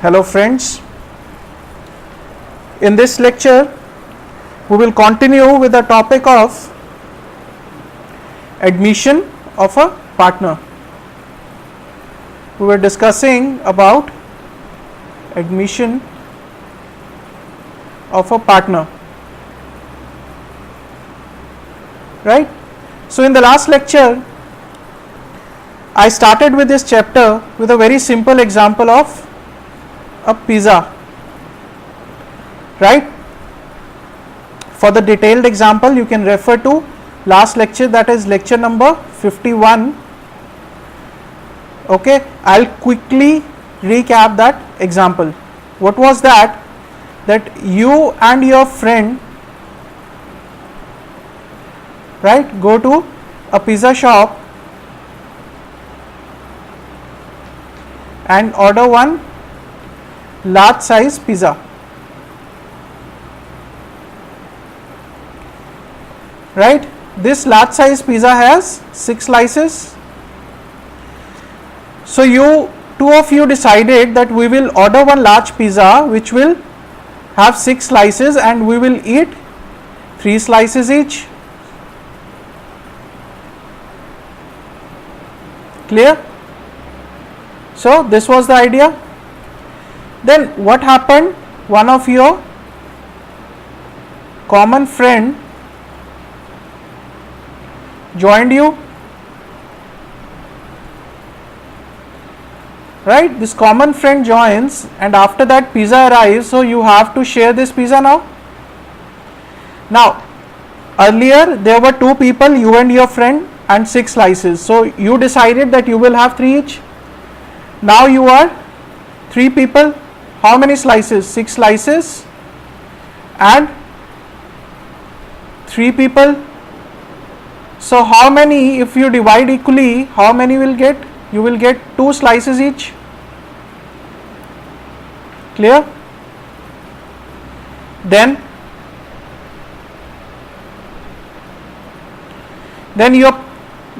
Hello friends, in this lecture we will continue with the topic of admission of a partner. We were discussing about admission of a partner, right? So in the last lecture I started with this chapter with a very simple example of a pizza, right? For the detailed example you can refer to last lecture, that is lecture number 51. Okay, I'll quickly recap that example. What was that? That you and your friend, right, go to a pizza shop and order one large size pizza, right? This large size pizza has 6 slices. So two of you decided that we will order one large pizza which will have 6 slices and we will eat 3 slices each. Clear? So this was the idea. Then what happened? One of your common friend joined you, right? This common friend joins and after that pizza arrives, so you have to share this pizza now. Now earlier there were 2 people, you and your friend, and 6 slices, so you decided that you will have 3 each. Now you are 3 people. How many slices? 6 slices and 3 people. So how many, if you divide equally, how many will get? You will get 2 slices each. Clear? Then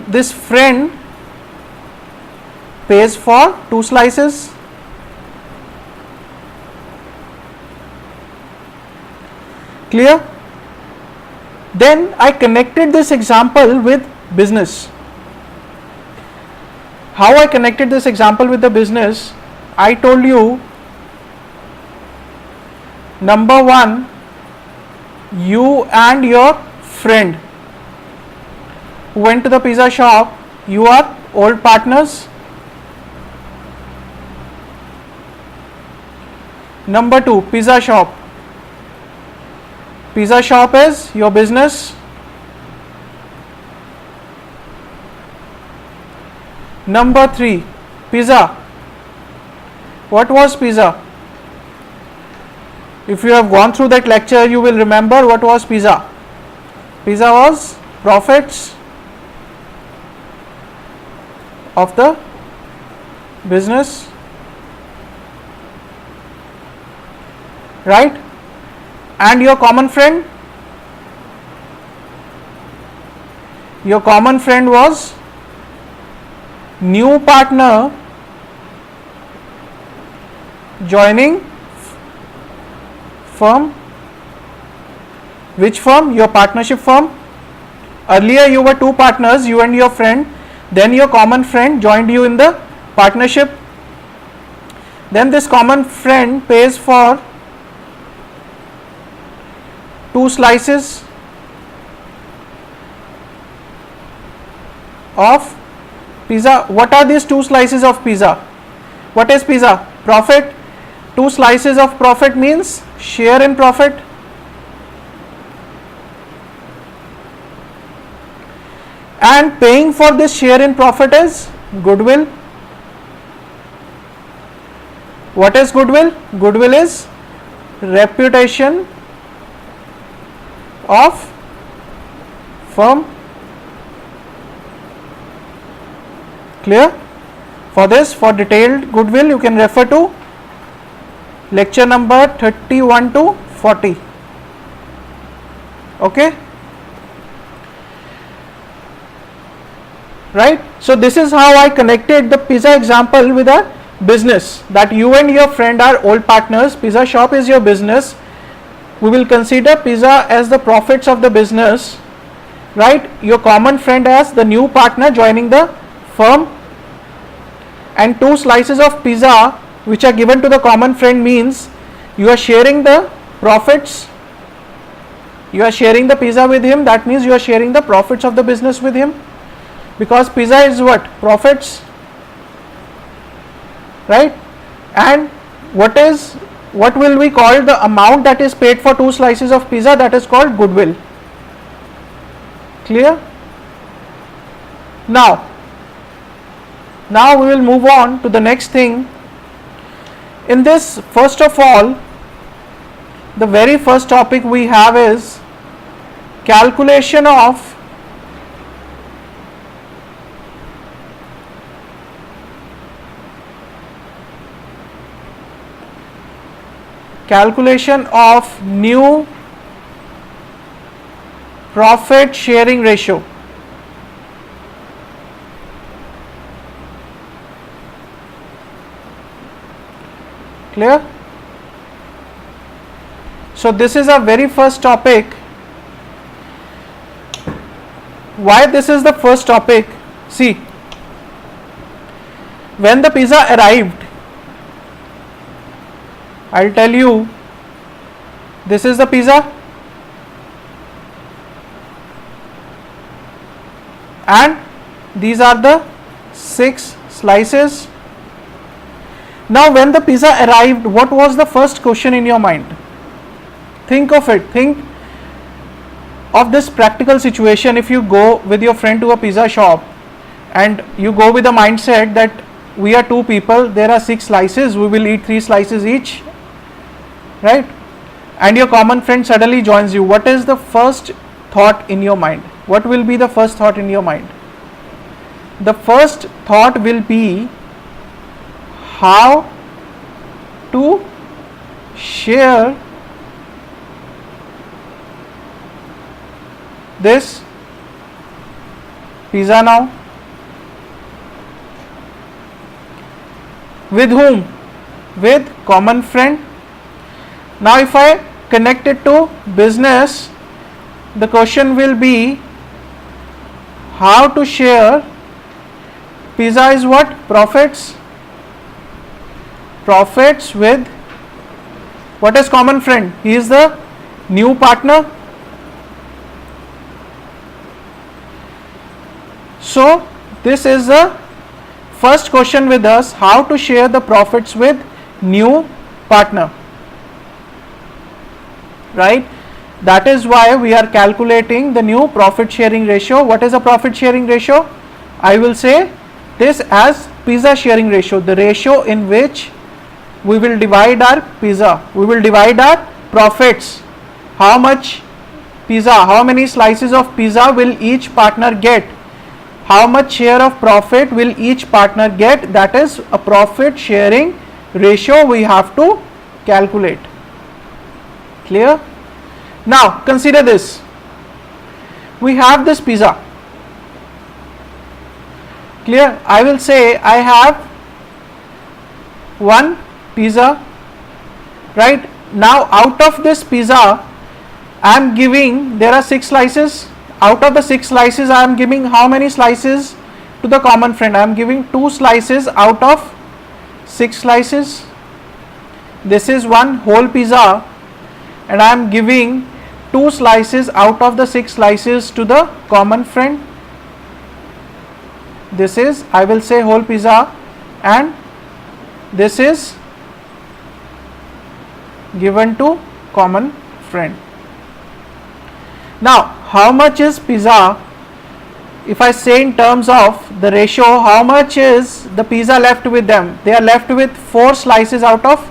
this friend pays for 2 slices. Clear? Then I connected this example with business. How I connected this example with the business? I told you, number 1, you and your friend who went to the pizza shop, you are old partners. Number 2, pizza shop. Pizza shop is your business. Number 3, pizza. What was pizza? If you have gone through that lecture, you will remember what was pizza. Pizza was profits of the business, right? And your common friend? Your common friend was new partner joining firm. Which firm? Your partnership firm. Earlier you were 2 partners, you and your friend. Then your common friend joined you in the partnership. Then this common friend pays for 2 slices of pizza. What are these 2 slices of pizza? What is pizza? Profit. 2 slices of profit means share in profit. And paying for this share in profit is goodwill. What is goodwill? Goodwill is reputation of firm. Clear? For this, for detailed goodwill, you can refer to lecture number 31 to 40. Okay? Right? So this is how I connected the pizza example with a business, that you and your friend are old partners, pizza shop is your business, we will consider pizza as the profits of the business, right? Your common friend as the new partner joining the firm, and 2 slices of pizza which are given to the common friend means you are sharing the profits, you are sharing the pizza with him, that means you are sharing the profits of the business with him, because pizza is what? Profits, right? And what will we call the amount that is paid for 2 slices of pizza? That is called goodwill. Clear? Now we will move on to the next thing. In this, first of all, the very first topic we have is calculation of new profit sharing ratio. Clear? So this is our very first topic. Why this is the first topic? See, when the pizza arrived, I'll tell you, this is the pizza and these are the 6 slices. Now when the pizza arrived, what was the first question in your mind? Think of it. Think of this practical situation. If you go with your friend to a pizza shop and you go with the mindset that we are 2 people, there are 6 slices, we will eat 3 slices each, right? And your common friend suddenly joins you. What is the first thought in your mind? What will be the first thought in your mind? The first thought will be how to share this pizza now. With whom? With common friend. Now if I connect it to business, the question will be how to share. Pizza is what? Profits. Profits with what is common friend? He is the new partner. So this is the first question with us, how to share the profits with new partner, right? That is why we are calculating the new profit sharing ratio. What is a profit sharing ratio? I will say this as pizza sharing ratio, the ratio in which we will divide our pizza, we will divide our profits. How much pizza, how many slices of pizza will each partner get? How much share of profit will each partner get? That is a profit sharing ratio we have to calculate. Clear? Now consider this. We have this pizza. Clear? I will say I have one pizza, right? Now out of this pizza I am giving, there are 6 slices. Out of the 6 slices I am giving how many slices to the common friend? I am giving 2 slices out of 6 slices. This is one whole pizza and I am giving 2 slices out of the 6 slices to the common friend. This is, I will say, whole pizza, and this is given to common friend. Now how much is pizza? If I say in terms of the ratio, how much is the pizza left with them? They are left with 4 slices out of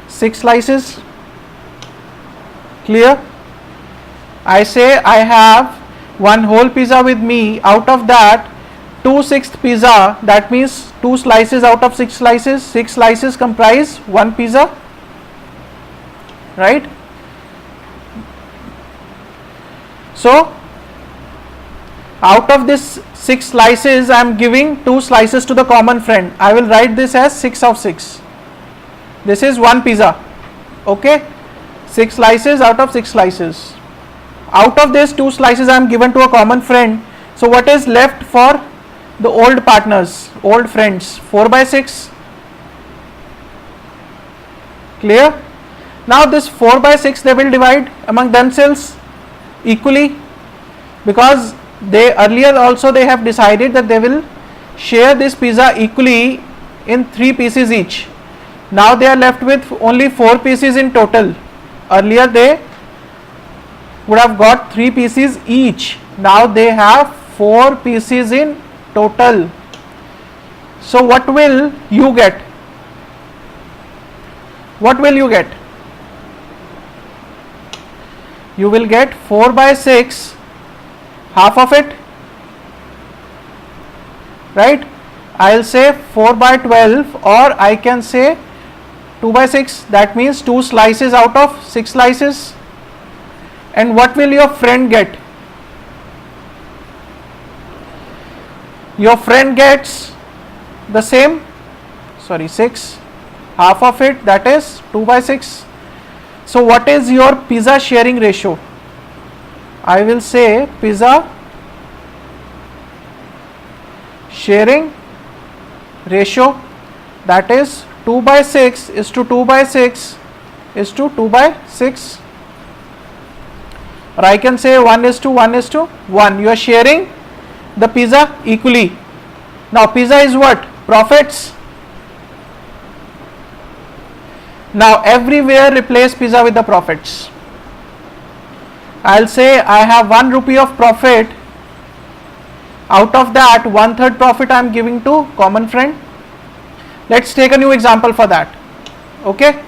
6 slices. Clear? I say I have one whole pizza with me. Out of that, 2/6 pizza, that means 2 slices out of 6 slices. 6 slices comprise one pizza, right? So out of this 6 slices I am giving 2 slices to the common friend. I will write this as 6 of 6. This is one pizza. Okay, 6 slices out of 6 slices. Out of this 2 slices I am given to a common friend. So what is left for the old partners, old friends? 4 by 6. Clear? Now this 4 by 6 they will divide among themselves equally, because they earlier also they have decided that they will share this pizza equally in 3 pieces each. Now they are left with only 4 pieces in total. Earlier they would have got 3 pieces each. Now they have 4 pieces in total. So what will you get? What will you get? You will get 4 by 6, half of it, right? I'll say 4 by 12, or I can say 2 by 6, that means 2 slices out of 6 slices. And what will your friend get? Your friend gets the same, 6, half of it, that is 2 by 6. So what is your pizza sharing ratio? I will say pizza sharing ratio, that is 2 by 6 is to 2 by 6 is to 2 by 6, or I can say 1 is to 1 is to 1. You are sharing the pizza equally. Now pizza is what? Profits. Now everywhere replace pizza with the profits. I'll say I have 1 rupee of profit. Out of that 1/3 profit I am giving to common friend. Let's take a new example for that. Okay,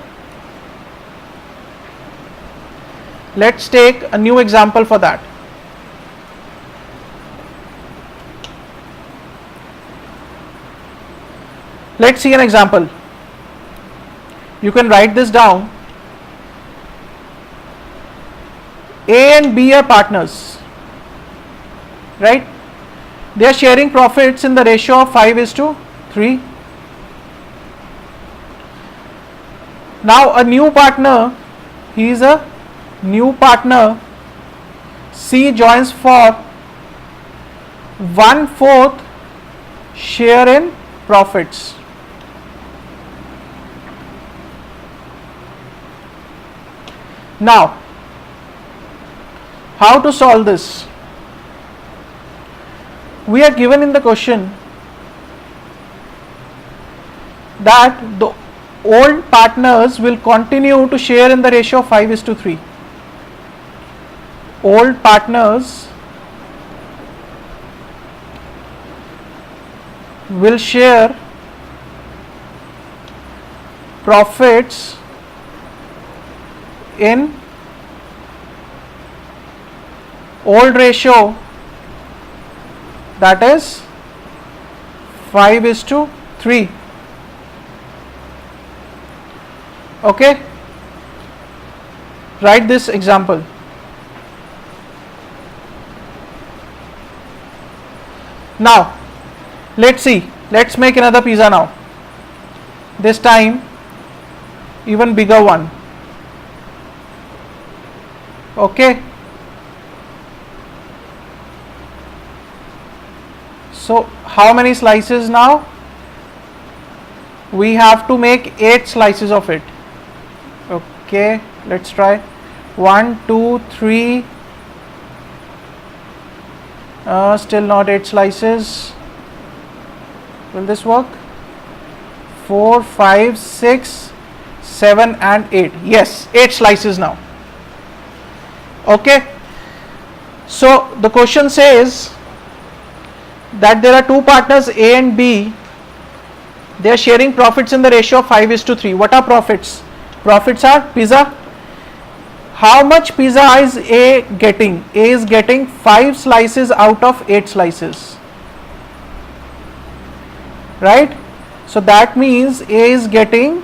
let's take a new example for that. Let's see an example. You can write this down. A and B are partners, right? They are sharing profits in the ratio of 5 is to 3. Now a new partner, he is a new partner, C joins for 1/4 share in profits. Now how to solve this? We are given in the question that the old partners will continue to share in the ratio of 5 is to 3. Old partners will share profits in old ratio, that is 5 is to 3. Okay, write this example. Now let's see, let's make another pizza now, this time even bigger one. Okay, so how many slices now? We have to make 8 slices of it. Okay, let's try. 1 2 3, still not 8 slices. Will this work? 4 5 6 7 and 8. Yes, 8 slices now. Okay, so the question says that there are 2 partners A and B. They are sharing profits in the ratio of 5 is to 3. What are profits? Profits are pizza. How much pizza is A getting? A is getting 5 slices out of 8 slices, right? So that means A is getting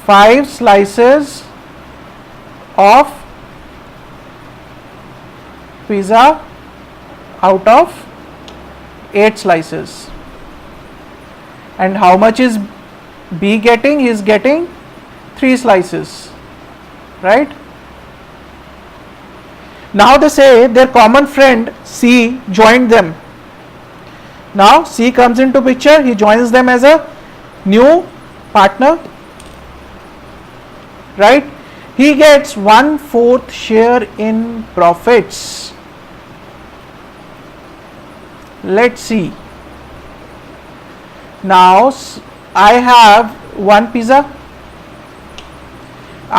5 slices of pizza out of 8 slices. And how much is B getting? He is getting 3 slices, right? Now they say their common friend C joined them. Now C comes into picture, he joins them as a new partner, right? He gets 1/4 share in profits. Let's see. Now I have one pizza.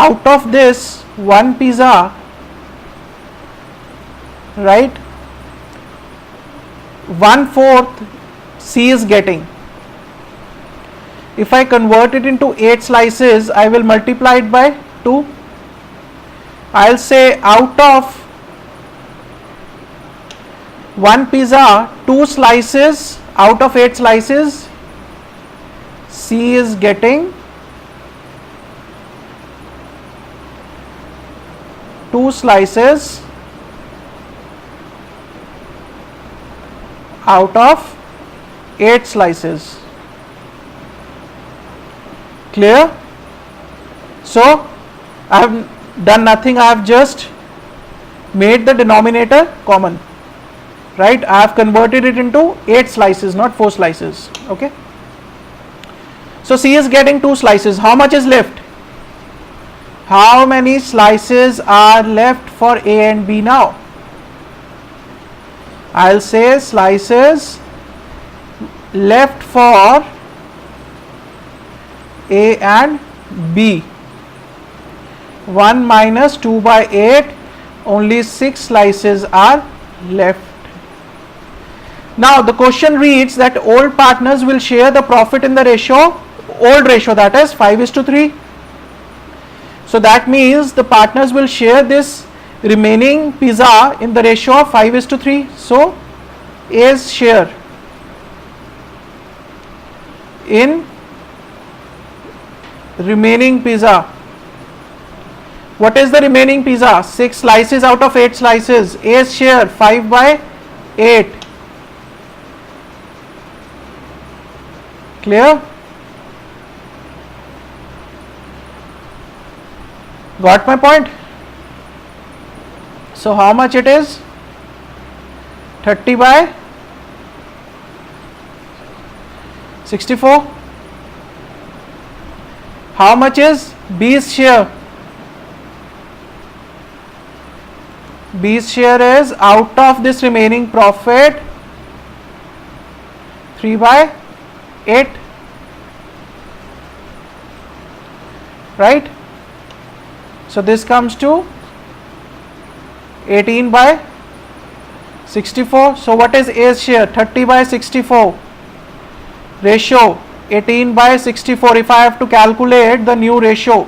Out of this one pizza, right, 1/4 C is getting. If I convert it into 8 slices, I will multiply it by 2. I'll say out of one pizza, 2 slices out of 8 slices, C is getting 2 slices out of 8 slices. Clear? So I have done nothing, I have just made the denominator common, right? I have converted it into 8 slices, not 4 slices. Okay. So C is getting 2 slices. How much is left? How many slices are left for A and B now? I'll say slices left for A and B. 1 minus 2 by 8, only 6 slices are left. Now the question reads that old partners will share the profit in the ratio, old ratio, that is 5:3. So that means the partners will share this remaining pizza in the ratio of 5:3. So A's share in remaining pizza. What is the remaining pizza? 6 slices out of 8 slices. A's share 5/8. Clear? Got my point? So how much it is? 30/64. How much is B's share? B's share is out of this remaining profit 3/8, right? So this comes to 18/64. So what is A's share? 30/64. Ratio 18/64. If I have to calculate the new ratio,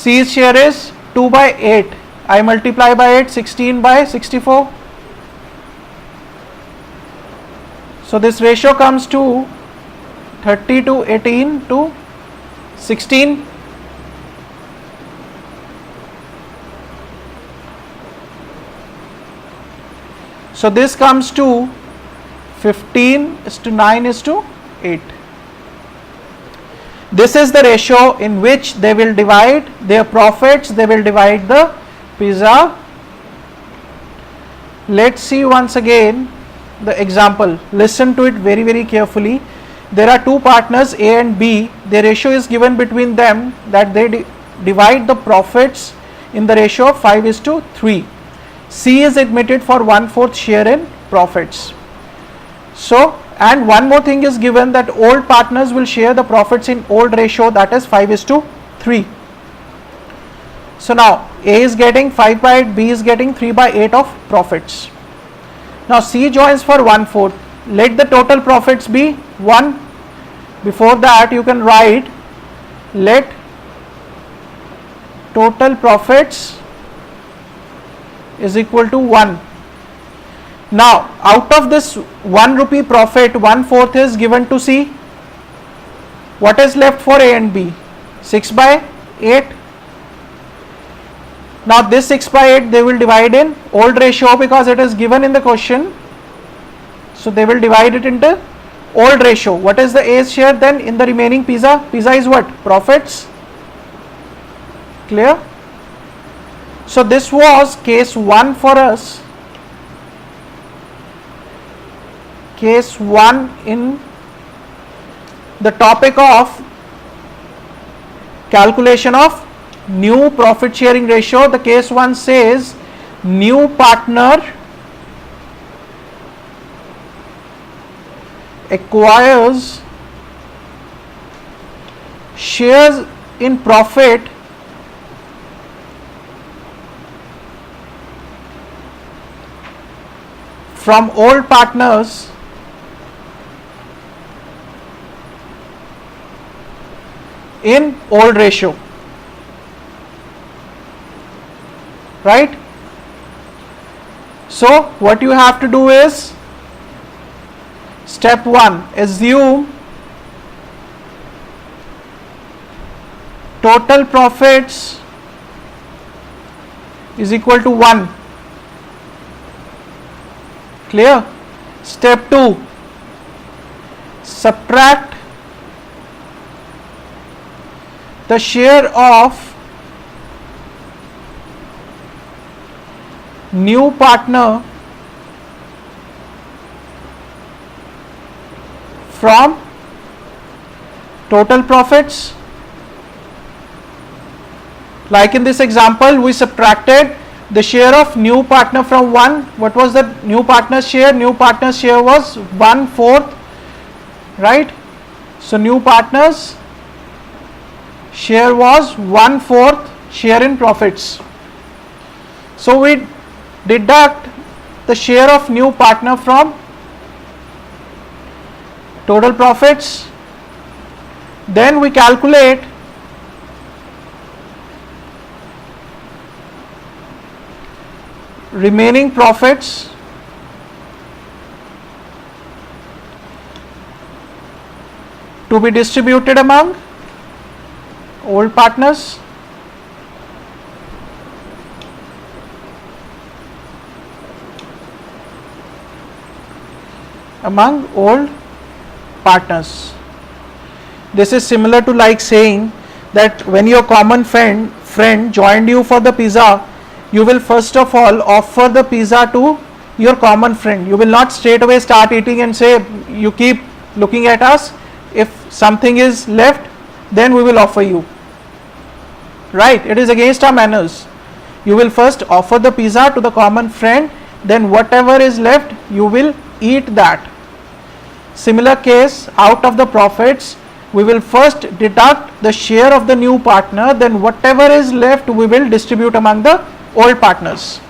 C's share is 2/8. I multiply by 8, 16/64. So this ratio comes to 30 to 18 to 16. So this comes to 15:9:8. This is the ratio in which they will divide their profits, they will divide the pizza. Let's see once again the example. Listen to it very, very carefully. There are two partners A and B. The ratio is given between them that they divide the profits in the ratio of 5:3. C is admitted for 1/4 share in profits. So, and one more thing is given that old partners will share the profits in old ratio, that is 5:3. So now A is getting 5/8, B is getting 3/8 of profits. Now C joins for 1/4. Let the total profits be 1. Before that you can write let total profits is equal to 1. Now out of this 1 rupee profit, 1/4 is given to C. What is left for A and B? 6/8. Now this 6 by 8 they will divide in old ratio because it is given in the question. So they will divide it into old ratio. What is the A's share then in the remaining pizza? Pizza is what? Profits. Clear? So this was case 1 for us. Case 1 in the topic of calculation of new profit sharing ratio. The case 1 says new partner acquires shares in profit from old partners in old ratio, right? So what you have to do is, step 1, assume total profits is equal to 1. Clear? Step 2, subtract the share of new partner from total profits. Like in this example, we subtracted the share of new partner from 1. What was the new partner's share? New partner's share was 1/4, right? So new partner's share was 1/4 share in profits. So we deduct the share of new partner from total profits. Then we calculate remaining profits to be distributed among old partners. Among old partners. This is similar to like saying that when your common friend joined you for the pizza, you will first of all offer the pizza to your common friend. You will not straight away start eating and say, you keep looking at us, if something is left then we will offer you, right? It is against our manners. You will first offer the pizza to the common friend, then whatever is left you will eat that. Similar case, out of the profits we will first deduct the share of the new partner, then whatever is left we will distribute among the old partners,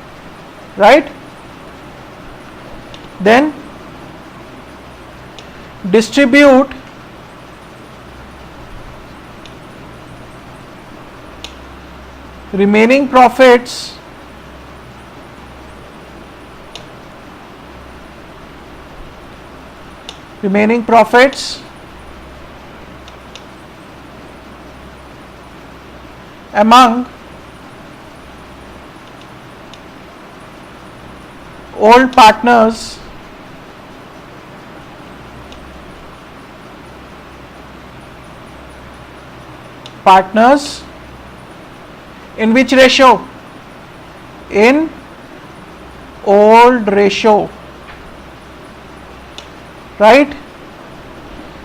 right? Then distribute remaining profits among old partners in which ratio? In old ratio, right?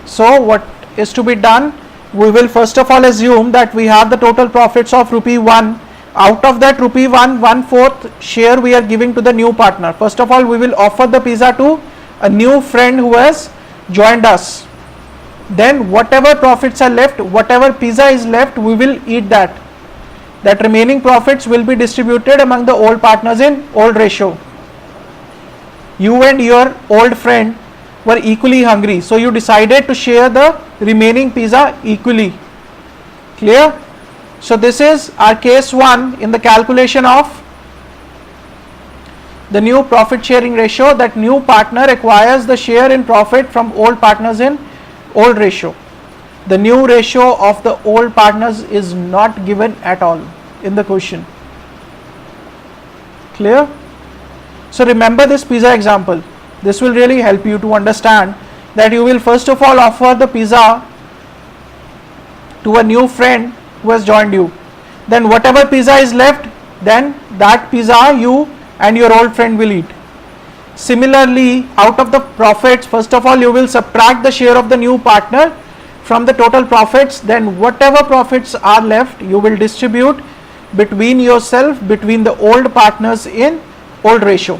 So what is to be done? We will first of all assume that we have the total profits of rupee 1. Out of that rupee 1, 1/4 share we are giving to the new partner. First of all, we will offer the pizza to a new friend who has joined us. Then whatever profits are left, whatever pizza is left, we will eat that. That remaining profits will be distributed among the old partners in old ratio. You and your old friend were equally hungry, so you decided to share the remaining pizza equally. Clear? So this is our case 1 in the calculation of the new profit sharing ratio, that new partner acquires the share in profit from old partners in old ratio. The new ratio of the old partners is not given at all in the question. Clear? So remember this pizza example. This will really help you to understand that you will first of all offer the pizza to a new friend who has joined you. Then whatever pizza is left, then that pizza you and your old friend will eat. Similarly, out of the profits, first of all you will subtract the share of the new partner from the total profits. Then whatever profits are left, you will distribute between yourself, between the old partners in old ratio.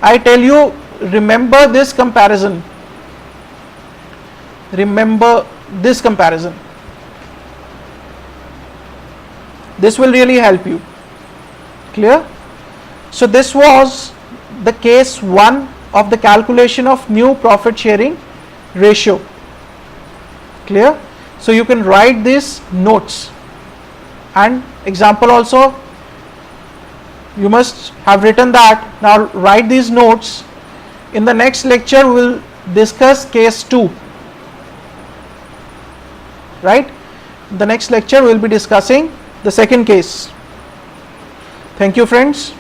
I tell you, remember this comparison. Remember this comparison. This will really help you. Clear? So this was the case 1 of the calculation of new profit sharing ratio. Clear? So you can write these notes, and example also you must have written that. Now write these notes. In the next lecture we will discuss case 2. Right? The next lecture we will be discussing the second case. Thank you, friends.